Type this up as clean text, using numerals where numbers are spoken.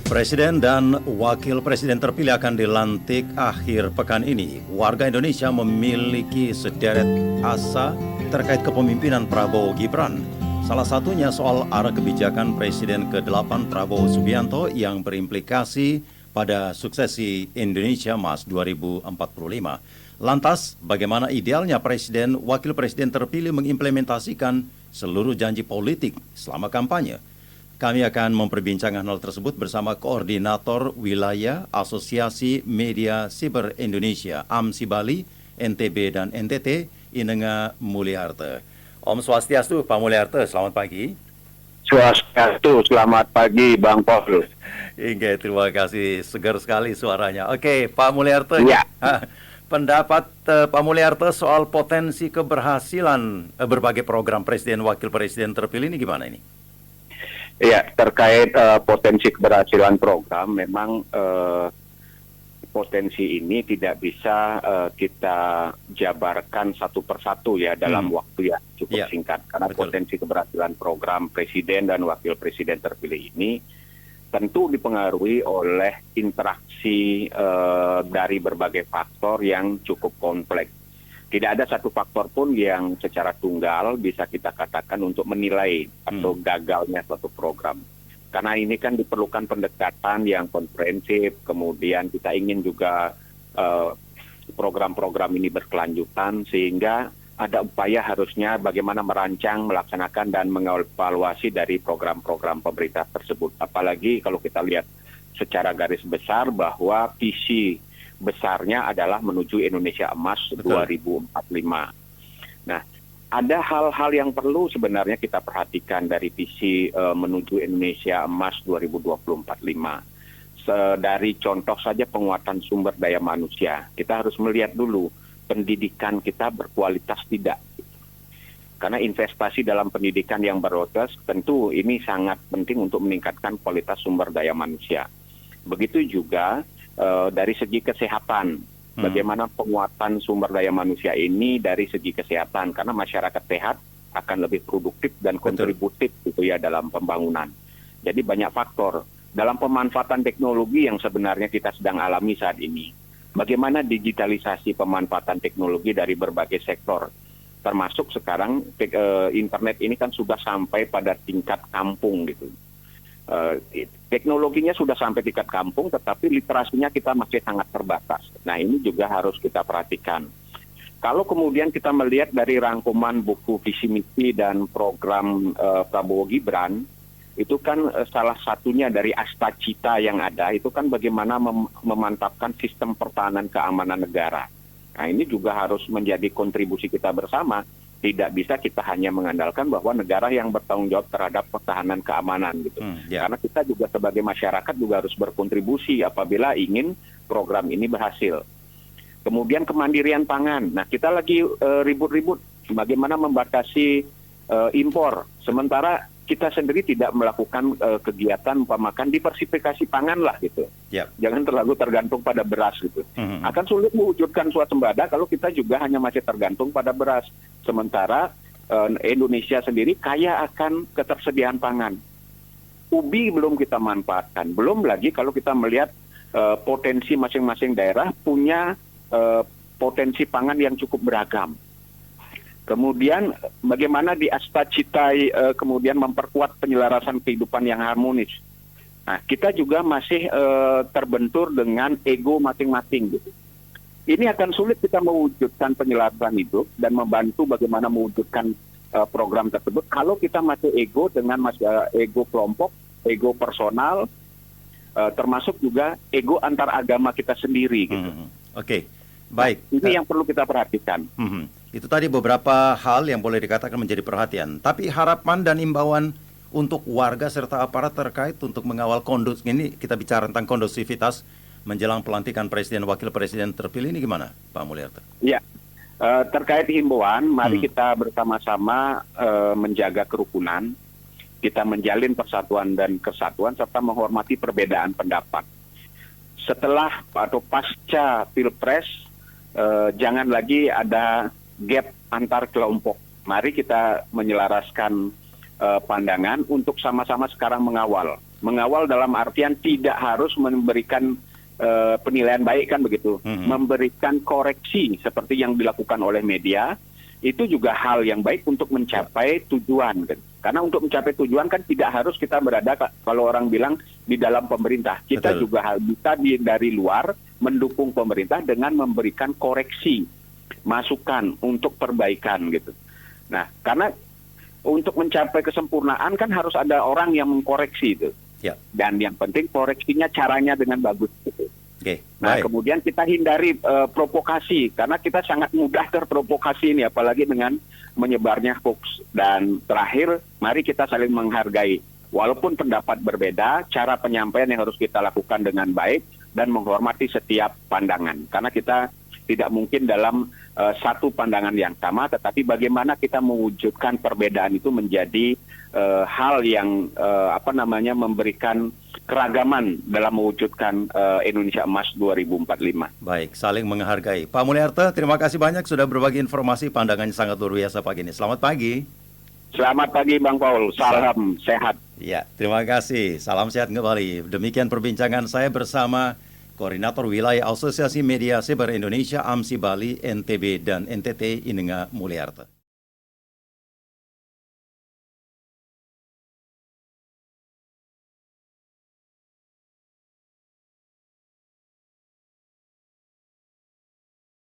Presiden dan Wakil Presiden terpilih akan dilantik akhir pekan ini. Warga Indonesia memiliki sederet asa terkait kepemimpinan Prabowo Gibran. Salah satunya soal arah kebijakan Presiden ke-8 Prabowo Subianto yang berimplikasi pada suksesi Indonesia Mas 2045. Lantas, bagaimana idealnya Presiden, Wakil Presiden terpilih mengimplementasikan seluruh janji politik selama kampanye? Kami akan memperbincangkan hal tersebut bersama Koordinator Wilayah Asosiasi Media Siber Indonesia, AMSI Bali, NTB, dan NTT, Inenga Mulyarta. Om Swastiastu, Pak Mulyarta, selamat pagi. Swastiastu, selamat pagi, Bang Paul. Oke, terima kasih, segar sekali suaranya. Oke, Pak Mulyarta, ya. Pendapat Pak Mulyarta soal potensi keberhasilan berbagai program Presiden Wakil Presiden terpilih ini gimana ini? Ya, terkait potensi keberhasilan program, memang potensi ini tidak bisa kita jabarkan satu persatu ya dalam waktu yang cukup singkat. Karena betul. Potensi keberhasilan program Presiden dan Wakil Presiden terpilih ini tentu dipengaruhi oleh interaksi dari berbagai faktor yang cukup kompleks. Tidak ada satu faktor pun yang secara tunggal bisa kita katakan untuk menilai atau gagalnya suatu program. Karena ini kan diperlukan pendekatan yang komprehensif, kemudian kita ingin juga program-program ini berkelanjutan, sehingga ada upaya harusnya bagaimana merancang, melaksanakan, dan mengevaluasi dari program-program pemerintah tersebut. Apalagi kalau kita lihat secara garis besar bahwa visi besarnya adalah menuju Indonesia Emas 2045. Nah, ada hal-hal yang perlu sebenarnya kita perhatikan dari visi menuju Indonesia Emas 2045. Dari contoh saja penguatan sumber daya manusia. Kita harus melihat dulu pendidikan kita berkualitas tidak. Karena investasi dalam pendidikan yang berkualitas tentu ini sangat penting untuk meningkatkan kualitas sumber daya manusia. Begitu juga dari segi kesehatan, bagaimana penguatan sumber daya manusia ini dari segi kesehatan, karena masyarakat sehat akan lebih produktif dan kontributif gitu ya dalam pembangunan. Jadi banyak faktor dalam pemanfaatan teknologi yang sebenarnya kita sedang alami saat ini. Bagaimana digitalisasi pemanfaatan teknologi dari berbagai sektor, termasuk sekarang internet ini kan sudah sampai pada tingkat kampung gitu. Teknologinya sudah sampai tingkat kampung, tetapi literasinya kita masih sangat terbatas. Nah, ini juga harus kita perhatikan. Kalau kemudian kita melihat dari rangkuman buku visi misi dan program Prabowo Gibran, itu kan salah satunya dari Astacita yang ada, itu kan bagaimana memantapkan sistem pertahanan keamanan negara. Nah, ini juga harus menjadi kontribusi kita bersama. Tidak bisa kita hanya mengandalkan bahwa negara yang bertanggung jawab terhadap pertahanan keamanan gitu. Karena kita juga sebagai masyarakat juga harus berkontribusi apabila ingin program ini berhasil. Kemudian kemandirian pangan. Nah, kita lagi ribut-ribut bagaimana membatasi impor. Sementara kita sendiri tidak melakukan kegiatan umpamakan diversifikasi pangan lah gitu. Jangan terlalu tergantung pada beras gitu. Akan sulit mewujudkan swasembada kalau kita juga hanya masih tergantung pada beras. Sementara Indonesia sendiri kaya akan ketersediaan pangan. Ubi belum kita manfaatkan. Belum lagi kalau kita melihat potensi masing-masing daerah punya potensi pangan yang cukup beragam. Kemudian bagaimana di Astacita kemudian memperkuat penyelarasan kehidupan yang harmonis. Nah, kita juga masih terbentur dengan ego masing-masing gitu. Ini akan sulit kita mewujudkan penyelarasan hidup dan membantu bagaimana mewujudkan program tersebut kalau kita masih ego dengan ego kelompok, ego personal, termasuk juga ego antar agama kita sendiri gitu. Oke. Baik. Nah, ini yang perlu kita perhatikan. Itu tadi beberapa hal yang boleh dikatakan menjadi perhatian. Tapi harapan dan imbauan untuk warga serta aparat terkait untuk mengawal ini kita bicara tentang kondusivitas menjelang pelantikan Presiden Wakil Presiden terpilih ini gimana, Pak Mulyarta? Ya, terkait himbauan, mari kita bersama-sama menjaga kerukunan, kita menjalin persatuan dan kesatuan serta menghormati perbedaan pendapat. Setelah atau pasca Pilpres, jangan lagi ada gap antar kelompok. Mari kita menyelaraskan pandangan untuk sama-sama sekarang mengawal. Mengawal dalam artian tidak harus memberikan penilaian baik kan begitu. Memberikan koreksi seperti yang dilakukan oleh media, itu juga hal yang baik untuk mencapai tujuan kan. Karena untuk mencapai tujuan kan tidak harus kita berada, kalau orang bilang, di dalam pemerintah. Kita Betul. juga bisa dari luar mendukung pemerintah dengan memberikan koreksi, masukan untuk perbaikan gitu. Nah, karena untuk mencapai kesempurnaan kan harus ada orang yang mengkoreksi itu. Ya. Dan yang penting koreksinya caranya dengan bagus gitu. Oke, Nah, baik. kemudian kita hindari provokasi, karena kita sangat mudah terprovokasi ini, apalagi dengan menyebarnya hoax. Dan terakhir, mari kita saling menghargai. Walaupun pendapat berbeda, cara penyampaian yang harus kita lakukan dengan baik dan menghormati setiap pandangan. Karena kita tidak mungkin dalam satu pandangan yang sama, tetapi bagaimana kita mewujudkan perbedaan itu menjadi hal yang memberikan keragaman dalam mewujudkan Indonesia Emas 2045. Baik, saling menghargai. Pak Mulyarto, terima kasih banyak sudah berbagi informasi, pandangannya sangat luar biasa pagi ini. Selamat pagi. Selamat pagi Bang Paul, salam sehat. Ya, terima kasih. Salam sehat kembali. Demikian perbincangan saya bersama Koordinator Wilayah Asosiasi Media Sebar Indonesia, AMSI Bali, NTB, dan NTT, Inenga Mulyarto.